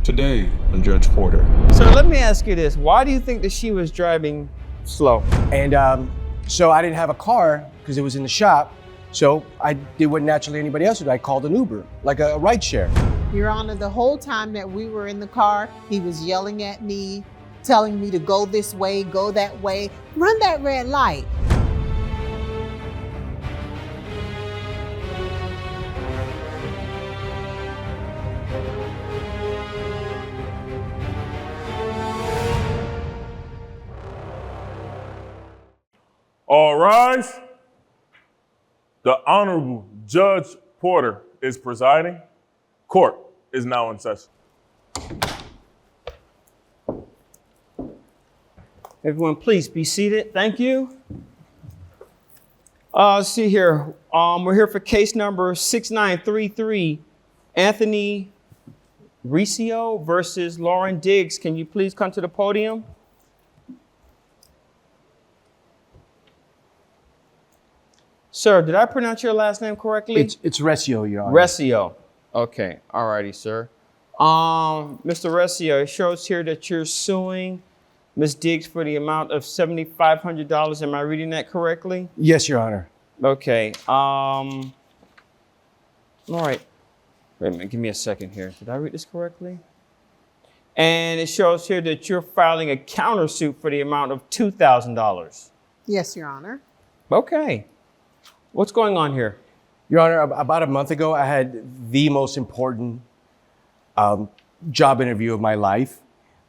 Today on Judge Porter. So let me ask you this. Why do you think that she was driving slow? And so I didn't have a car because it was in the shop. So I did what naturally anybody else would. I called an Uber, like a rideshare. Your Honor, the whole time that we were in the car, he was yelling at me, telling me to go this way, go that way, run that red light. All rise. The Honorable Judge Porter is presiding. Court is now in session. Everyone, please be seated. Thank you. Let's see here. We're here for case number 6933, Anthony Recio versus Lauren Diggs. Can you please come to the podium? Sir, did I pronounce your last name correctly? It's Recio, Your Honor. Recio. Okay, all righty, sir. Mr. Recio, it shows here that you're suing Ms. Diggs for the amount of $7,500. Am I reading that correctly? Yes, Your Honor. Okay. All right. Wait a minute. Give me a second here. Did I read this correctly? And it shows here that you're filing a countersuit for the amount of $2,000. Yes, Your Honor. Okay. What's going on here? Your Honor, about a month ago, I had the most important job interview of my life.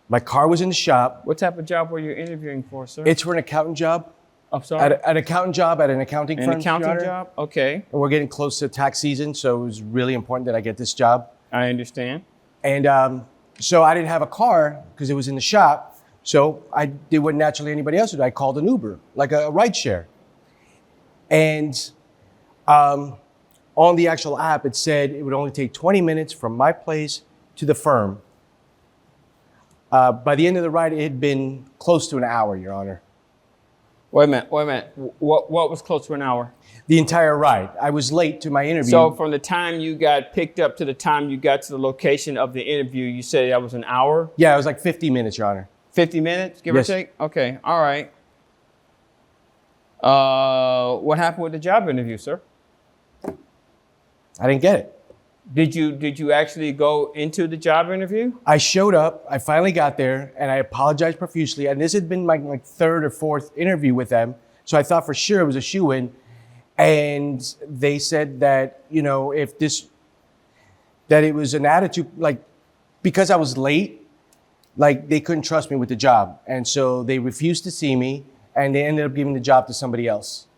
My car was in the shop. What type of job were you interviewing for, sir? It's for an accountant job. I'm sorry? An accountant job at an accounting firm. An accounting job? Okay. And we're getting close to tax season, so it was really important that I get this job. I understand. And so I didn't have a car because it was in the shop. So I did what naturally anybody else would. I called an Uber, like a rideshare. And on the actual app, it said it would only take 20 minutes from my place to the firm. By the end of the ride, it had been close to an hour, Your Honor. Wait a minute. What was close to an hour? The entire ride. I was late to my interview. So from the time you got picked up to the time you got to the location of the interview, you said that was an hour? Yeah, it was like 50 minutes, Your Honor. 50 minutes, give Yes. or take? Okay, all right. What happened with the job interview, sir? I didn't get it. Did you actually go into the job interview? I showed up, I finally got there, and I apologized profusely. And this had been my third or fourth interview with them. So I thought for sure it was a shoo-in. And they said that, you know, that it was an attitude, like, because I was late, like they couldn't trust me with the job. And so they refused to see me, and they ended up giving the job to somebody else.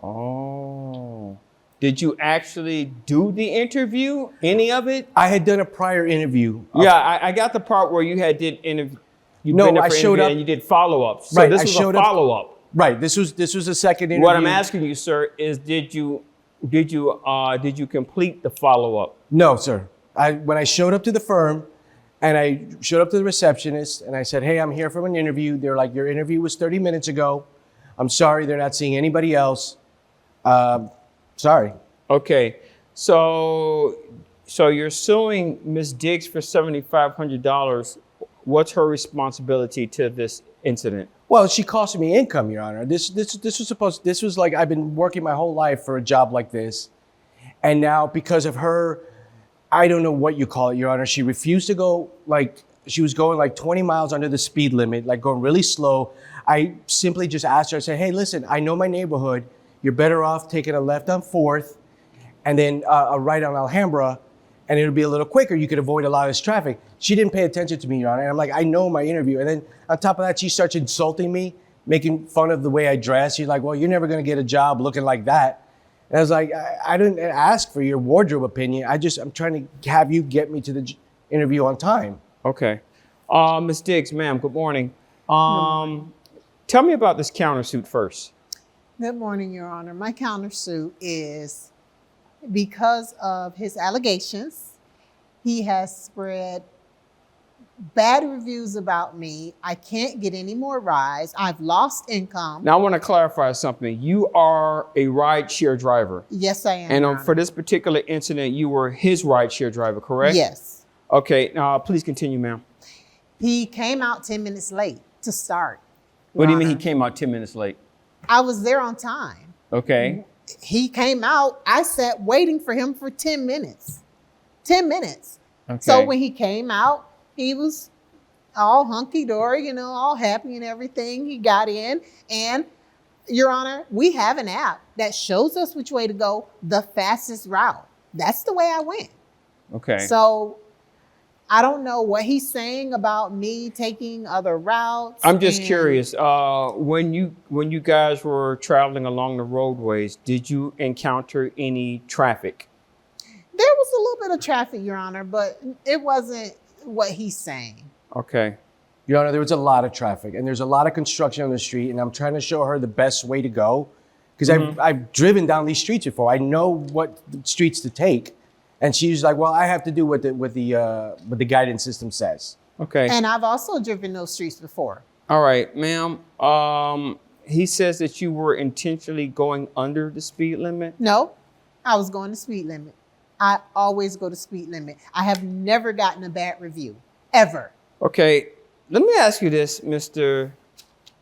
Oh. Did you actually do the interview? Any of it? I had done a prior interview. Yeah, I got the part where you had did interview. No, I showed up and you did follow-ups. So Right, this I was showed a up- follow-up. Right. This was a second interview. What I'm asking you, sir, is did you complete the follow-up? No, sir. When I showed up to the firm, and I showed up to the receptionist, and I said, "Hey, I'm here from an interview." They're like, "Your interview was 30 minutes ago. I'm sorry, they're not seeing anybody else. Sorry." Okay, so you're suing Ms. Diggs for $7,500. What's her responsibility to this incident? Well, she costed me income, Your Honor. This was like, I've been working my whole life for a job like this. And now because of her, I don't know what you call it, Your Honor. She refused to go, like, she was going like 20 miles under the speed limit, like going really slow. I simply just asked her, I said, "Hey, listen, I know my neighborhood. You're better off taking a left on 4th and then a right on Alhambra, and it'll be a little quicker. You could avoid a lot of this traffic." She didn't pay attention to me, Your Honor. And I'm like, I know my interview. And then on top of that, she starts insulting me, making fun of the way I dress. She's like, "Well, you're never going to get a job looking like that." And I was like, I didn't ask for your wardrobe opinion. I'm trying to have you get me to the interview on time. Okay. Ms. Diggs, ma'am, good morning. Tell me about this countersuit first. Good morning, Your Honor. My countersuit is because of his allegations. He has spread bad reviews about me. I can't get any more rides. I've lost income. Now, I want to clarify something. You are a rideshare driver. Yes, I am. And Your for Honor. this particular incident, you were his rideshare driver, correct? Yes. Okay, please continue, ma'am. He came out 10 minutes late to start. What do you mean he Honor. came out 10 minutes late? I was there on time. Okay. He came out. I sat waiting for him for 10 minutes. 10 minutes. Okay. So when he came out, he was all hunky-dory, all happy and everything. He got in. And, Your Honor, we have an app that shows us which way to go, the fastest route. That's the way I went. Okay. So I don't know what he's saying about me taking other routes. I'm just and curious. When you guys were traveling along the roadways, did you encounter any traffic? There was a little bit of traffic, Your Honor, but it wasn't what he's saying. Okay. Your Honor, there was a lot of traffic and there's a lot of construction on the street, and I'm trying to show her the best way to go because I've driven down these streets before. I know what streets to take. And she's like, well, I have to do what the guidance system says. Okay. And I've also driven those streets before. All right, ma'am. He says that you were intentionally going under the speed limit. No, I was going to speed limit. I always go to speed limit. I have never gotten a bad review, ever. Okay. Let me ask you this, Mr.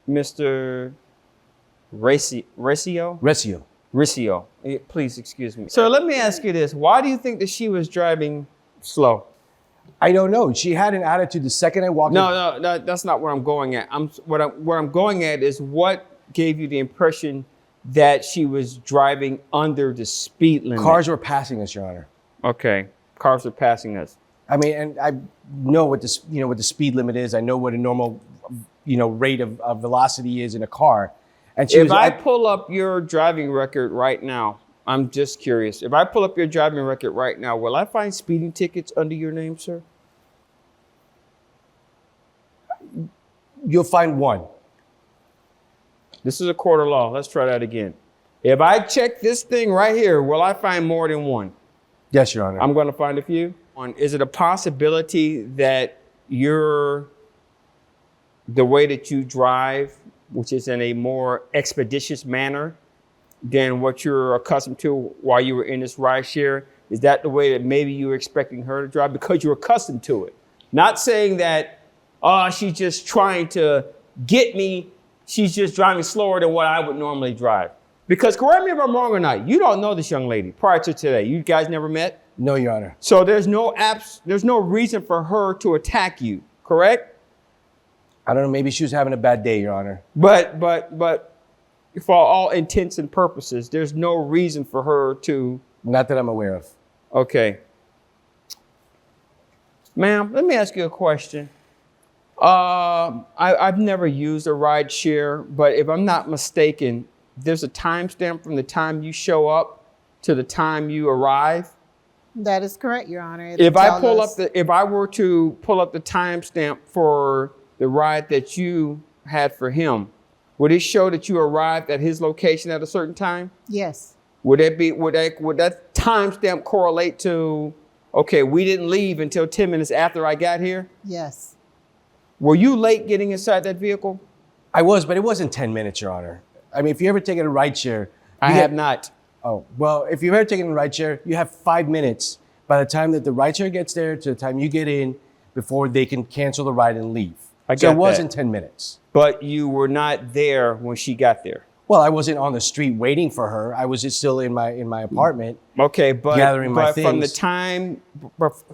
Recio. Recio. Please excuse me. Sir, let me ask you this. Why do you think that she was driving slow? I don't know. She had an attitude the second I walked in. No, that's not where I'm going at. Where I'm going at is what gave you the impression that she was driving under the speed limit. Cars were passing us, Your Honor. Okay. Cars were passing us. I mean, and I know what the speed limit is. I know what a normal, rate of velocity is in a car. And If I pull up your driving record right now, I'm just curious. If I pull up your driving record right now, will I find speeding tickets under your name, sir? You'll find one. This is a court of law. Let's try that again. If I check this thing right here, will I find more than one? Yes, Your Honor. I'm going to find a few. Is it a possibility that the way that you drive, which is in a more expeditious manner than what you're accustomed to while you were in this rideshare, is that the way that maybe you were expecting her to drive because you're accustomed to it? Not saying that, she's just trying to get me. She's just driving slower than what I would normally drive. Because correct me if I'm wrong or not, you don't know this young lady prior to today. You guys never met? No, Your Honor. So there's no reason for her to attack you, correct? I don't know. Maybe she was having a bad day, Your Honor. But for all intents and purposes, there's no reason for her to. Not that I'm aware of. Okay. Ma'am, let me ask you a question. I've never used a rideshare, but if I'm not mistaken, there's a timestamp from the time you show up to the time you arrive. That is correct, Your Honor. If I were to pull up the timestamp for the ride that you had for him, would it show that you arrived at his location at a certain time? Yes. Would that timestamp correlate to, okay, we didn't leave until 10 minutes after I got here? Yes. Were you late getting inside that vehicle? I was, but it wasn't 10 minutes, Your Honor. I mean, if you ever taken a rideshare. I have not. Oh, well, if you've ever taken a rideshare, you have 5 minutes by the time that the rideshare gets there to the time you get in before they can cancel the ride and leave. So it wasn't 10 minutes. But you were not there when she got there. Well, I wasn't on the street waiting for her. I was just still in my apartment. Okay, but gathering my things. From the time,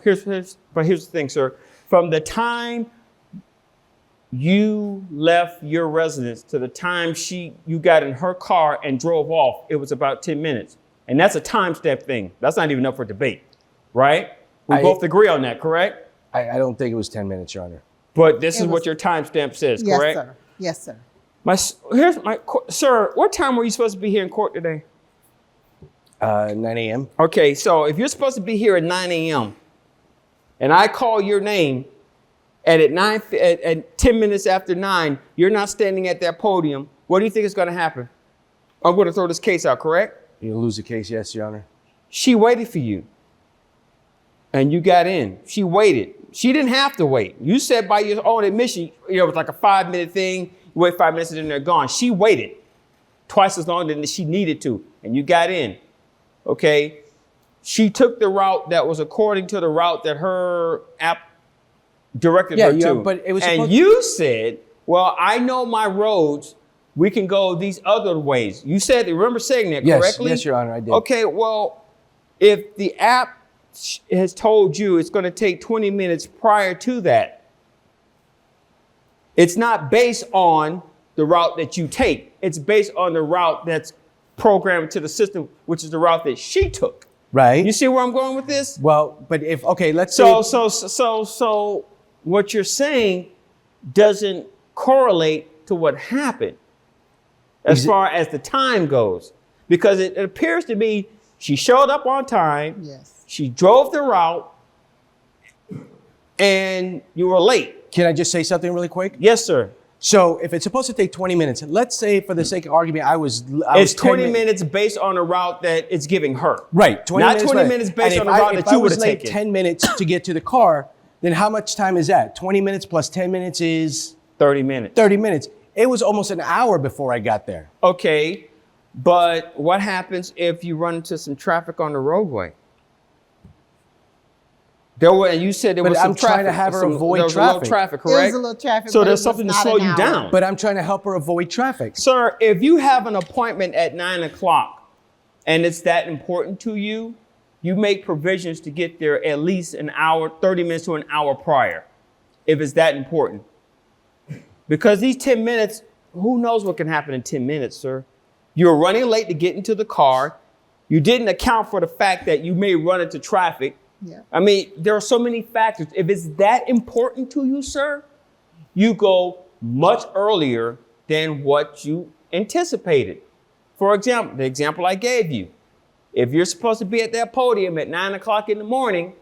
here's the thing, sir. From the time you left your residence to the time you got in her car and drove off, it was about 10 minutes. And that's a time step thing. That's not even up for debate, right? We both agree on that, correct? I don't think it was 10 minutes, Your Honor. But this is what your timestamp says, correct? Yes, sir. Yes, sir. Sir, what time were you supposed to be here in court today? 9 a.m. Okay, so if you're supposed to be here at 9 a.m. and I call your name and at 10 minutes after 9, you're not standing at that podium, what do you think is going to happen? I'm going to throw this case out, correct? You'll lose the case, yes, Your Honor. She waited for you. And you got in. She waited. She didn't have to wait. You said by your own admission, it was like a 5-minute thing. You wait 5 minutes and then they're gone. She waited twice as long than she needed to. And you got in. Okay? she took the route that was according to the route that her app directed her to. But it was and you said, well, I know my roads. We can go these other ways. You said, remember saying that correctly? Yes, Your Honor, I did. Okay, well, if the app has told you it's going to take 20 minutes prior to that, it's not based on the route that you take. It's based on the route that's programmed to the system, which is the route that she took. Right. You see where I'm going with this? Well, but if, okay, let's So what you're saying doesn't correlate to what happened as far as the time goes. Because it appears to me she showed up on time. Yes. She drove the route and you were late. Can I just say something really quick? Yes, sir. So if it's supposed to take 20 minutes, let's say for the sake of argument, I was It's 20 minutes based on a route that it's giving her. Right. 20 Not minutes 20 minutes based on the route that you would have taken. If I was late 10 minutes to get to the car, then how much time is that? 20 minutes plus 10 minutes is? 30 minutes. 30 minutes. It was almost an hour before I got there. Okay, but what happens if you run into some traffic on the roadway? You said there was some I'm traffic. trying to have her avoid there was a little traffic. traffic, There correct? was a little traffic, So but there's it was something to not slow an you hour. down. But I'm trying to help her avoid traffic. Sir, if you have an appointment at 9 o'clock and it's that important to you, you make provisions to get there at least an hour, 30 minutes to an hour prior, if it's that important. Because these 10 minutes, who knows what can happen in 10 minutes, sir? You're running late to get into the car. You didn't account for the fact that you may run into traffic. Yeah. I mean, there are so many factors. If it's that important to you, sir, you go much earlier than what you anticipated. For example, the example I gave you, if you're supposed to be at that podium at 9 o'clock in the morning,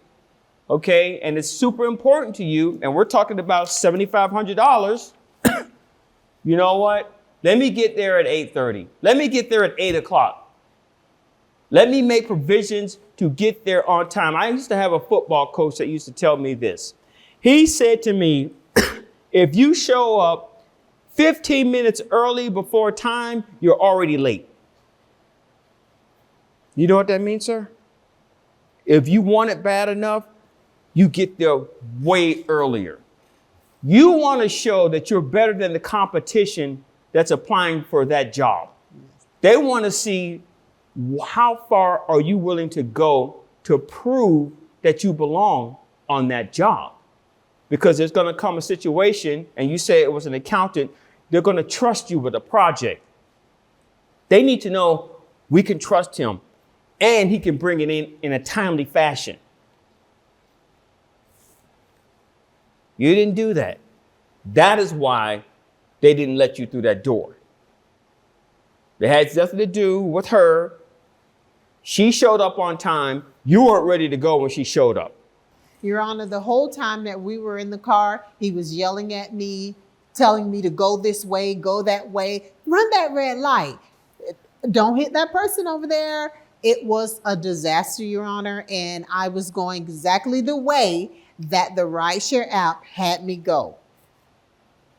okay, and it's super important to you, and we're talking about $7,500, you know what? Let me get there at 8:30. Let me get there at 8 o'clock. Let me make provisions to get there on time. I used to have a football coach that used to tell me this. He said to me, if you show up 15 minutes early before time, you're already late. You know what that means, sir? If you want it bad enough, you get there way earlier. You want to show that you're better than the competition that's applying for that job. They want to see how far are you willing to go to prove that you belong on that job. Because there's going to come a situation, and you say it was an accountant, they're going to trust you with a project. They need to know we can trust him and he can bring it in a timely fashion. You didn't do that. That is why they didn't let you through that door. It had nothing to do with her. She showed up on time. You weren't ready to go when she showed up. Your Honor, the whole time that we were in the car, he was yelling at me, telling me to go this way, go that way, run that red light. Don't hit that person over there. It was a disaster, Your Honor, and I was going exactly the way that the rideshare app had me go.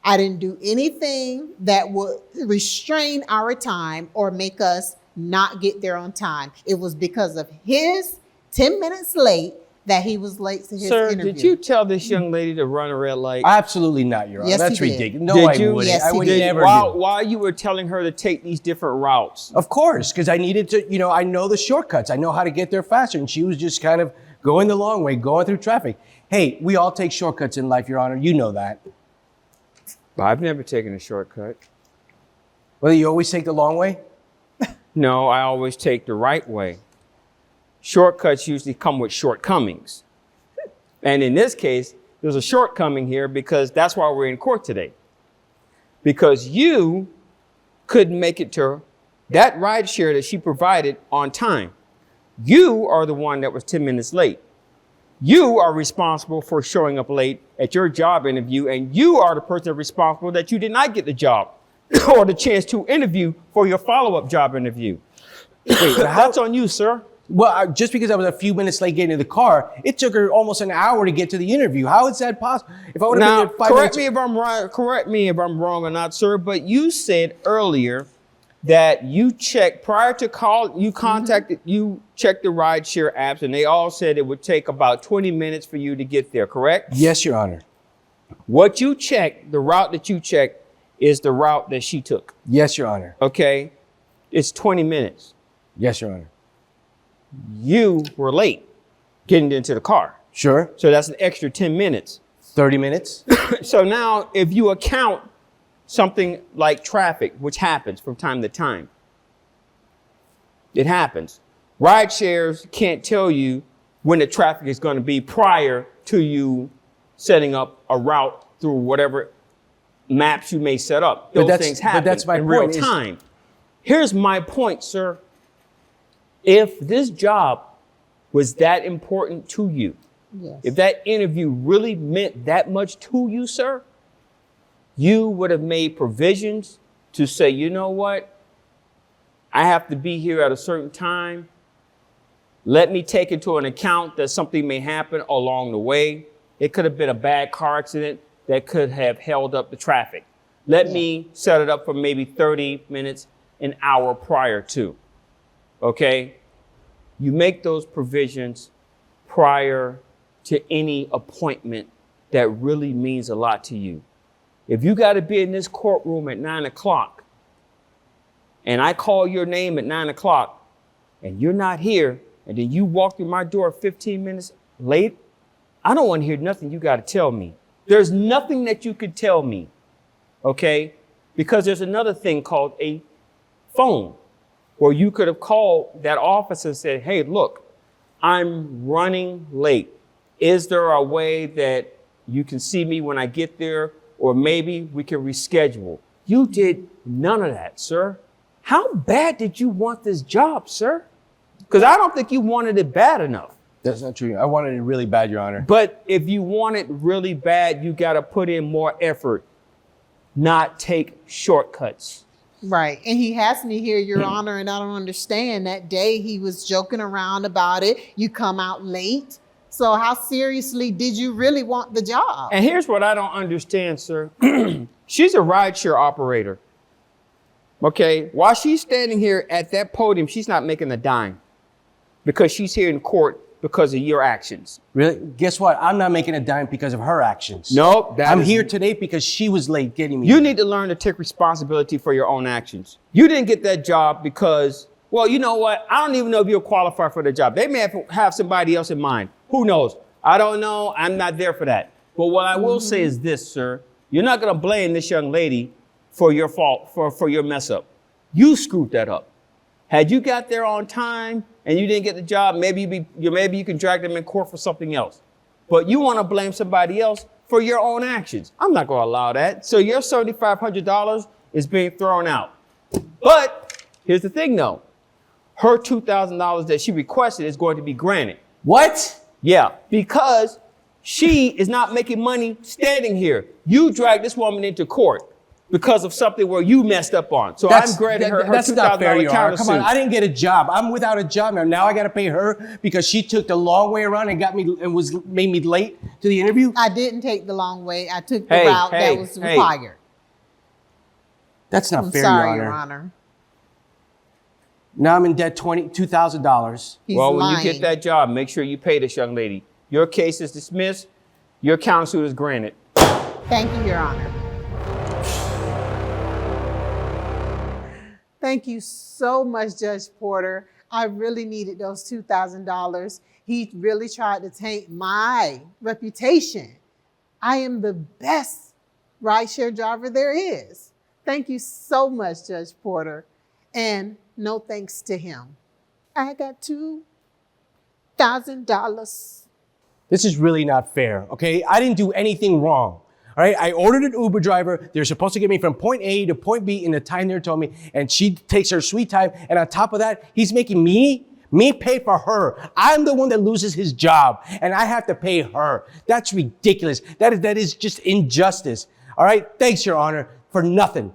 I didn't do anything that would restrain our time or make us not get there on time. It was because of his 10 minutes late that he was late to his interview. Sir, did you tell this young lady to run a red light? Absolutely not, Your Honor. Yes, That's he did. ridiculous. No, Did I you? wouldn't. Yes, I he would did. never while, do. while you were telling her to take these different routes. Of course, because I needed to, I know the shortcuts. I know how to get there faster. And she was just kind of going the long way, going through traffic. Hey, we all take shortcuts in life, Your Honor. You know that. I've never taken a shortcut. Well, you always take the long way? No, I always take the right way. Shortcuts usually come with shortcomings. And in this case, there's a shortcoming here because that's why we're in court today. Because you couldn't make it to that rideshare that she provided on time. You are the one that was 10 minutes late. You are responsible for showing up late at your job interview, and you are the person responsible that you did not get the job or the chance to interview for your follow-up job interview. Wait, that's on you, sir. Well, just because I was a few minutes late getting in the car, it took her almost an hour to get to the interview. How is that possible? If I would have been there 5 minutes. Correct me if I'm wrong or not, sir, but you said earlier that you checked prior to call, you contacted, you checked the rideshare apps, and they all said it would take about 20 minutes for you to get there, correct? Yes, Your Honor. What you checked, the route that you checked, is the route that she took. Yes, Your Honor. Okay? It's 20 minutes. Yes, Your Honor. You were late getting into the car. Sure. So that's an extra 10 minutes. 30 minutes. So now if you account something like traffic, which happens from time to time, it happens. Ride shares can't tell you when the traffic is going to be prior to you setting up a route through whatever maps you may set up. Those things happen in real time. Here's my point, sir. If this job was that important to you, Yes. if that interview really meant that much to you, sir, you would have made provisions to say, you know what? I have to be here at a certain time. Let me take into an account that something may happen along the way. It could have been a bad car accident that could have held up the traffic. Let me set it up for maybe 30 minutes, an hour prior to. Okay? You make those provisions prior to any appointment that really means a lot to you. If you got to be in this courtroom at 9 o'clock and I call your name at 9 o'clock and you're not here, and then you walk through my door 15 minutes late, I don't want to hear nothing you got to tell me. There's nothing that you could tell me, okay? Because there's another thing called a phone where you could have called that office and said, hey, look, I'm running late. Is there a way that you can see me when I get there? Or maybe we can reschedule. You did none of that, sir. How bad did you want this job, sir? Because I don't think you wanted it bad enough. That's not true. I wanted it really bad, Your Honor. But if you want it really bad, you got to put in more effort, not take shortcuts. Right. And he has me here, Your Honor, and I don't understand. That day he was joking around about it. You come out late. So how seriously did you really want the job? And here's what I don't understand, sir. She's a rideshare operator. Okay. While she's standing here at that podium, she's not making a dime because she's here in court because of your actions. Really? Guess what? I'm not making a dime because of her actions. Nope. I'm here today because she was late getting me. You need to learn to take responsibility for your own actions. You didn't get that job because, well, you know what? I don't even know if you're qualified for the job. They may have somebody else in mind. Who knows? I don't know. I'm not there for that. But what I will say is this, sir. You're not going to blame this young lady for your fault, for your mess up. You screwed that up. Had you got there on time and you didn't get the job, maybe you can drag them in court for something else. But you want to blame somebody else for your own actions. I'm not going to allow that. So your $7,500 is being thrown out. But here's the thing, though. Her $2,000 that she requested is going to be granted. What? Yeah, because she is not making money standing here. You dragged this woman into court because of something where you messed up on. So I'm granting her that's not fair, $2,000 Your Honor. countersuit. Come on, I didn't get a job. I'm without a job now. Now I got to pay her because she took the long way around and made me late to the interview. I didn't take the long way. I took the route that was required. That's not I'm fair, sorry, Your Your Honor. Honor. Now I'm in debt $2,000. He's Well, when lying. you get that job, make sure you pay this young lady. Your case is dismissed. Your countersuit is granted. Thank you, Your Honor. Thank you so much, Judge Porter. I really needed those $2,000. He really tried to taint my reputation. I am the best rideshare driver there is. Thank you so much, Judge Porter. And no thanks to him. I got $2,000. This is really not fair, okay? I didn't do anything wrong, all right? I ordered an Uber driver. They're supposed to get me from point A to point B in the time they told me, and she takes her sweet time. And on top of that, he's making me pay for her. I'm the one that loses his job, and I have to pay her. That's ridiculous. That is just injustice, all right? Thanks, Your Honor, for nothing.